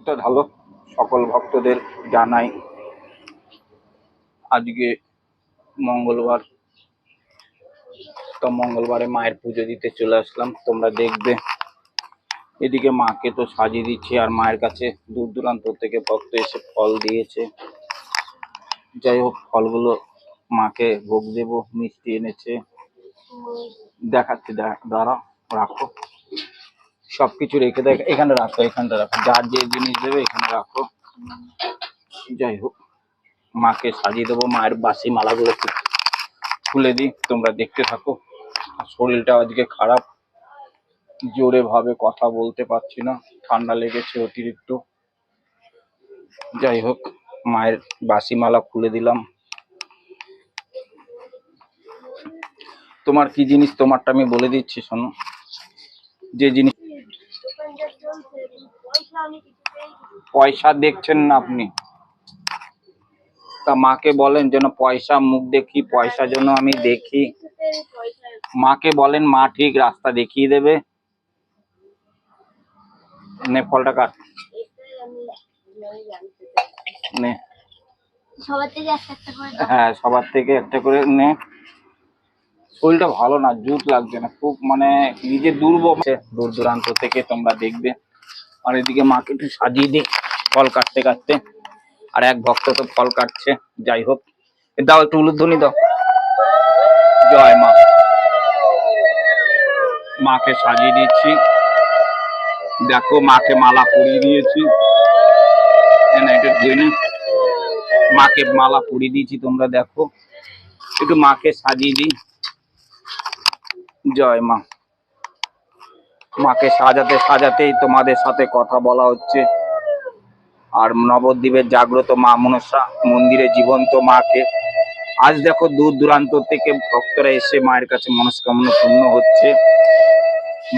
ভক্ত ঢালো সকল ভক্তদের জানাই আজকে মঙ্গলবার, তো মঙ্গলবারে মায়ের পুজো দিতে চলে আসলাম। তোমরা দেখবে এদিকে মাকে তো সাজিয়ে দিচ্ছি, আর মায়ের কাছে দূর দূরান্ত থেকে ভক্ত এসে ফল দিয়েছে। যাই হোক, ফলগুলো মাকে ভোগ দেব। মিষ্টি এনেছে, দেখাচ্ছি, দাঁড়াও, রাখো, সবকিছু রেখে দেখ, এখানে রাখো, এখানটা রাখো, যার যে জিনিস দেবে এখানে রাখো। যাই হোক, মাকে সাজিয়ে দেবো। মায়ের বাসি মালাগুলো খুলে দিই, তোমরা দেখতে থাকো। শরীরটা আজকে খারাপ, জোরে ভাবে কথা বলতে পারছি না, ঠান্ডা লেগেছে অতিরিক্ত। যাই হোক, মায়ের বাসি মালা খুলে দিলাম। তোমার কি জিনিস, তোমারটা আমি বলে দিচ্ছি, শোনো। যে জিনিস, পয়সা দেখছেন না আপনি, তা মাকে বলেন যেন পয়সা, মুখ দেখি, পয়সা যেন আমি দেখি। মাকে বলেন, মা ঠিক রাস্তা দেখিয়ে দেবে। নে ফলটা কাট, নে, হ্যাঁ সবার থেকে একটা করে নে। শরীরটা ভালো না, জুত লাগছে না খুব, মানে নিজে দুর্বল, দূর দূরান্ত থেকে তোমরা দেখবে। আর এদিকে মাকে একটু সাজিয়ে দিই ফল কাটতে কাটতে, আর এক ভক্ত তো ফল কাটছে। যাই হোক, দাও একটু উলুধ্বনি দাও। জয় মা। মাকে সাজিয়ে দিচ্ছি, দেখো মাকে মালা পরিয়ে দিয়েছি, মাকে মালা পরিয়ে দিয়েছি, তোমরা দেখো। একটু মাকে সাজিয়ে দিই। জয় মা। মাকে সাজাতে সাজাতেই তোমাদের সাথে কথা বলা হচ্ছে। আর নবদ্বীপের জাগ্রত মা মনসা মন্দিরে জীবন্ত মাকে আজ দেখো দূর দূরান্ত থেকে ভক্তরা এসে মায়ের কাছে মনস্কামনা পূর্ণ হচ্ছে।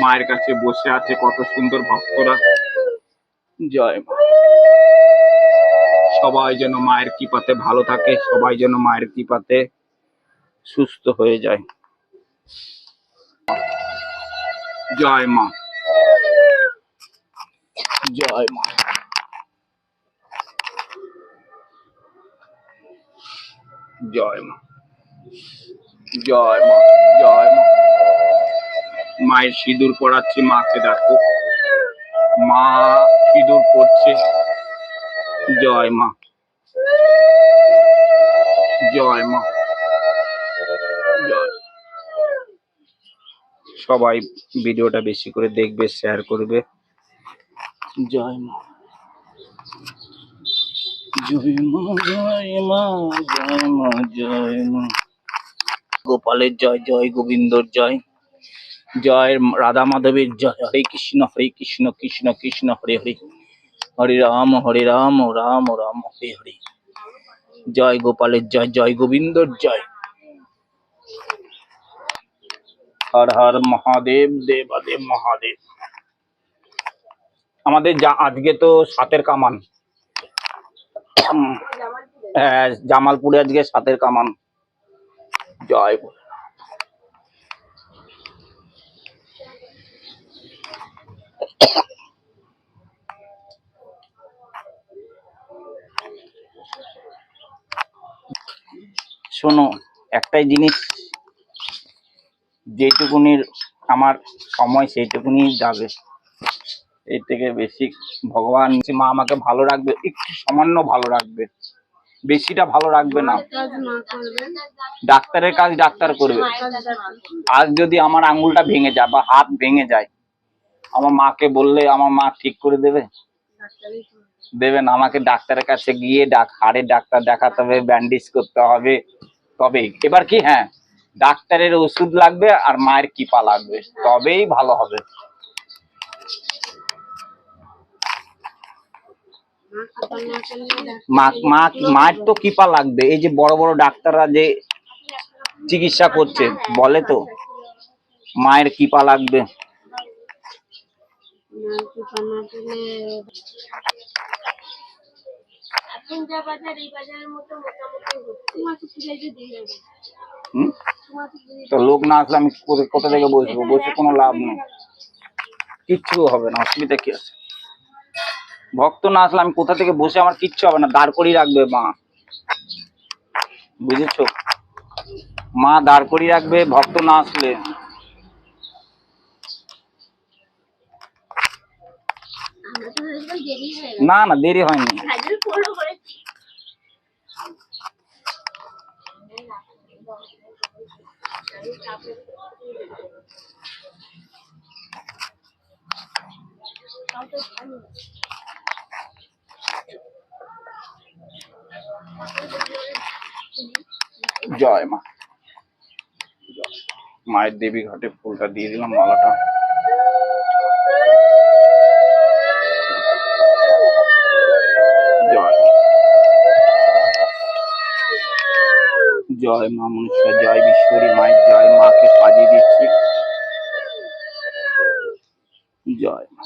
মায়ের কাছে বসে আছে কত সুন্দর ভক্তরা। জয় মা। সবাই যেন মায়ের কৃপাতে ভালো থাকে, সবাই যেন মায়ের কৃপাতে সুস্থ হয়ে যায়। জয় মা। জয় মা। জয় মা। জয় মা। জয় মা। মায়ের সিঁদুর পড়াচ্ছি, মাকে দেখো, মা সিঁদুর পড়ছে। জয় মা। জয় মা। জয়। সবাই ভিডিওটা বেশি করে দেখবে, শেয়ার করবে। জয় মা। জয় মা। জয় মা। জয় মা। জয় মা। গোপালের জয়, জয় গোবিন্দর জয়, জয় রাধা মাধবের জয়। হরে কৃষ্ণ কৃষ্ণ কৃষ্ণ হরে হরে, হরে রাম রাম রাম হরে হরে। জয় গোপালের জয়, জয় গোবিন্দর জয়। হর হর মহাদেব, দেবাদেব মহাদেব। আমাদের আজকে তো সাতের কামান, জামালপুরে আজকে সাতের কামান। জয়। শোনো, একটাই জিনিস, যেটুকুনির আমার সময় সেইটুকুনি যাবে, এর থেকে বেশি ভগবান মা আমাকে ভালো রাখবে, একটু সামান্য ভালো রাখবে, বেশিটা ভালো রাখবে না। ডাক্তারের কাজ ডাক্তার করবে। আজ যদি আমার আঙ্গুলটা ভেঙে যায় বা হাত ভেঙে যায়, আমার মাকে বললে আমার মা ঠিক করে দেবে? দেবে না। আমাকে ডাক্তারের কাছে গিয়ে হাড়ের ডাক্তার দেখাতে হবে, ব্যান্ডেজ করতে হবে, তবেই। এবার কি, হ্যাঁ ডাক্তারের ওষুধ লাগবে আর মায়ের কৃপা লাগবে, তবেই ভালো হবে। মায়ের তো কৃপা লাগবে। এই যে বড় বড় ডাক্তাররা যে চিকিৎসা করছে, বলে তো মায়ের কৃপা লাগবে। তো লোক না আসলে আমি কোথা থেকে বসবো? বসে কোনো লাভ নেই, কিচ্ছু হবে না, অসুবিধা কি আছে? ভক্ত না আসলে আমি কোথা থেকে বসে, আমার কিচ্ছু হবে না, দাঁড় করিয়ে রাখবে মা, বুঝেছো? মা দাঁড় করিয়ে রাখবে ভক্ত না আসলে। না না, দেরি হয়নি। জয় মা। মায়ের দেবী ঘাটে ফুলটা দিয়ে দিলাম, মালাটা। জয় জয় মা মনুষ্য, জয় বিশ্বরী মায়ের জয়। মাকে সাজিয়ে দিচ্ছি। জয় মা,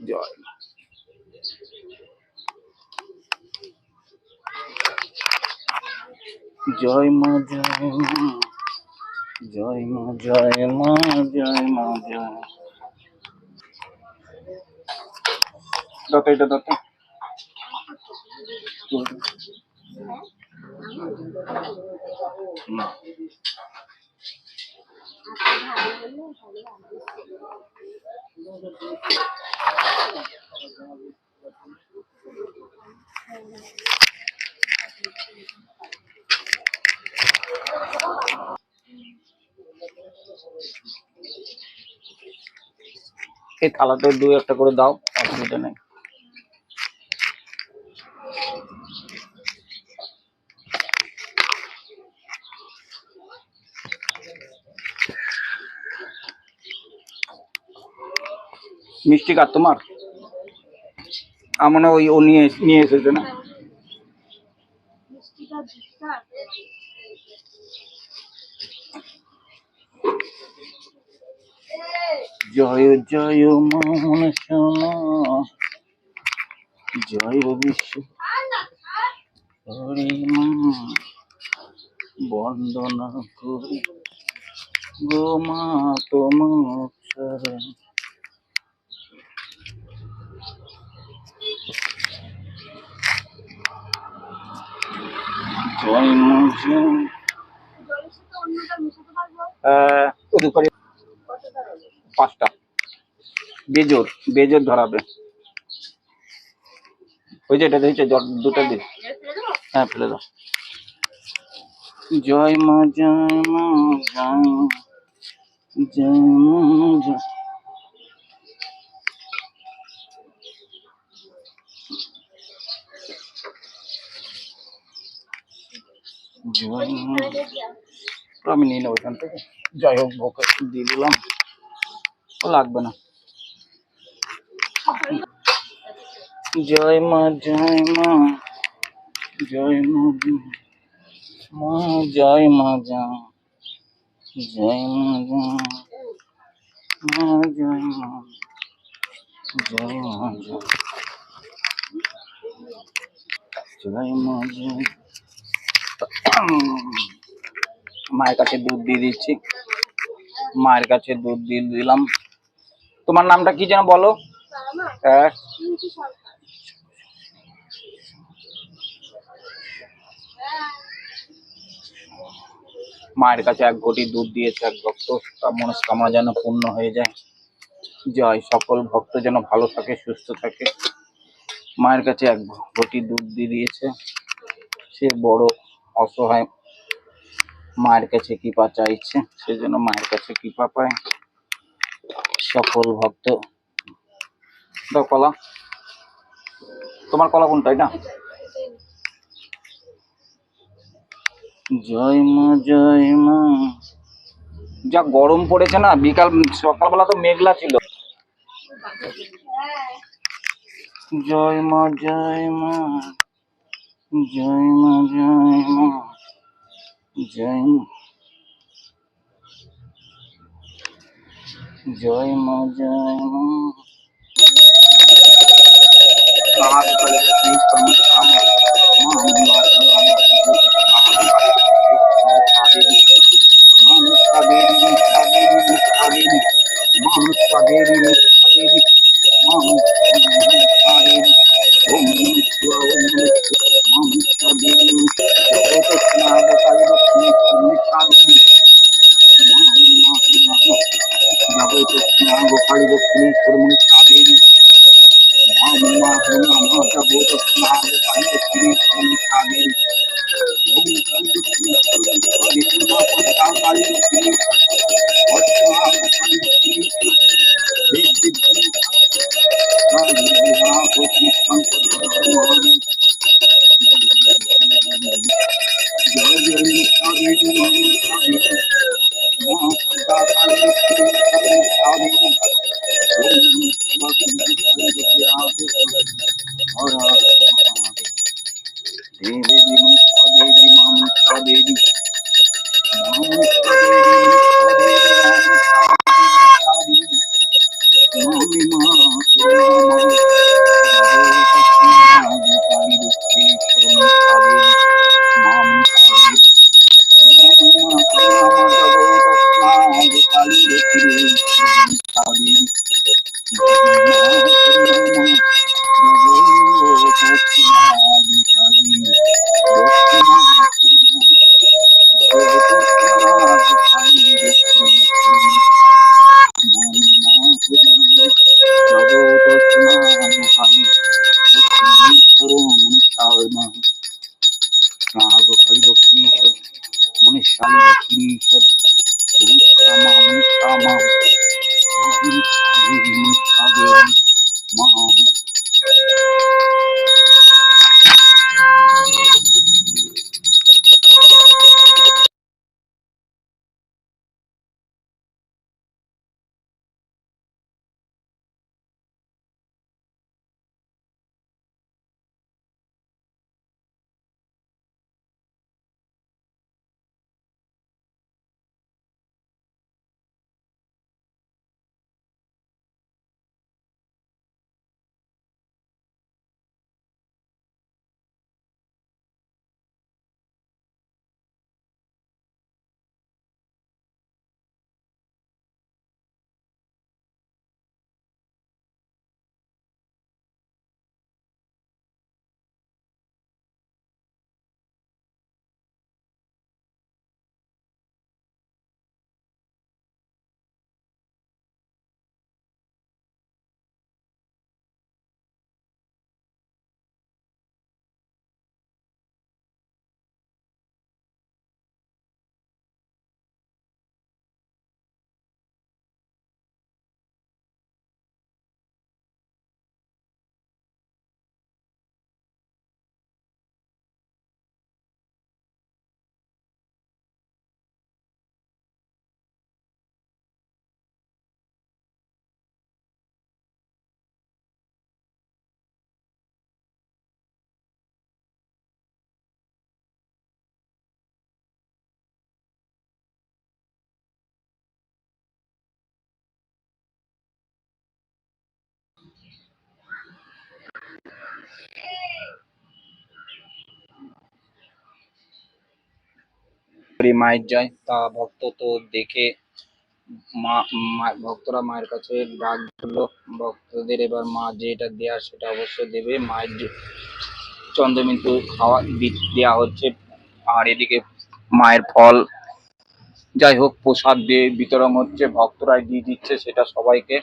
জয় মা। জয় মা, জয় মা, জয় মা, জয় মা, জয় মা, জয়। দাও এটা, দাও। এই থালাতে দু একটা করে দাও, অসুবিধা নেই। মিষ্টি কার তোমার? আমার ওই ও নিয়ে এসেছে না। জয় জয় মন সোনা, জয় বিশ্ব হরি মা, বন্দনা করি গো মা তোমার চরণ। জয় মা জয়। দুপুরে 5টা বেজোর ধরাবে। ওই যে এটা দিয়েছে, দুটো দিন। হ্যাঁ, ফেলে দাও। জয় মা, জয় মা, জয় জয় মা, জয়। আমি নিয়ে নেবো এখান থেকে। যাই হোক, ভোকে দিয়ে দিলাম, লাগবে না। জয় মা, জয় মা, জয় মা, মা জয় মা, জয় জয় মা, জয় মা, জয় মা, জয় মা, জয় মা, জয়। মায়ের কাছে দুধ দিয়ে দিচ্ছি, মায়ের কাছে দুধ দিয়ে দিলাম। তোমার নামটা কি যেন বলো? হ্যাঁ, মায়ের কাছে 1 ঘটি দুধ দিয়েছে এক ভক্ত, তার মনস্কামনা যেন পূর্ণ হয়ে যায়। জয়, সকল ভক্ত যেন ভালো থাকে, সুস্থ থাকে। মায়ের কাছে 1 ঘটি দুধ দিয়ে দিয়েছে। সে বড় অসহায়, মায়ের কাছে কৃপা চাইছে, সেজন্য মায়ের কাছে কৃপা পায় সকল ভক্ত। দাও কলা। তোমার কলা কোনটা? এটা? জয় মা, জয় মা। যা গরম পড়েছে না, সকালবেলা তো মেঘলা ছিল। জয় মা, জয় মা, জয় মা, জয় মা, জয় মা, জয় মা, জয় মা। মানুষ মায়ের জয়। তা ভক্ত তো দেখে ভক্তরা মায়ের কাছে ডাক দিলো, ভক্তদের এবার মা যেটা দেওয়ার সেটা অবশ্যই দেবে। মায়ের চন্দ্রমিন্তু খাওয়া দেওয়া হচ্ছে, আর এদিকে মায়ের ফল যাই হোক প্রসাদ দিয়ে বিতরণ হচ্ছে, ভক্তরাই দিয়ে দিচ্ছে সেটা সবাইকে।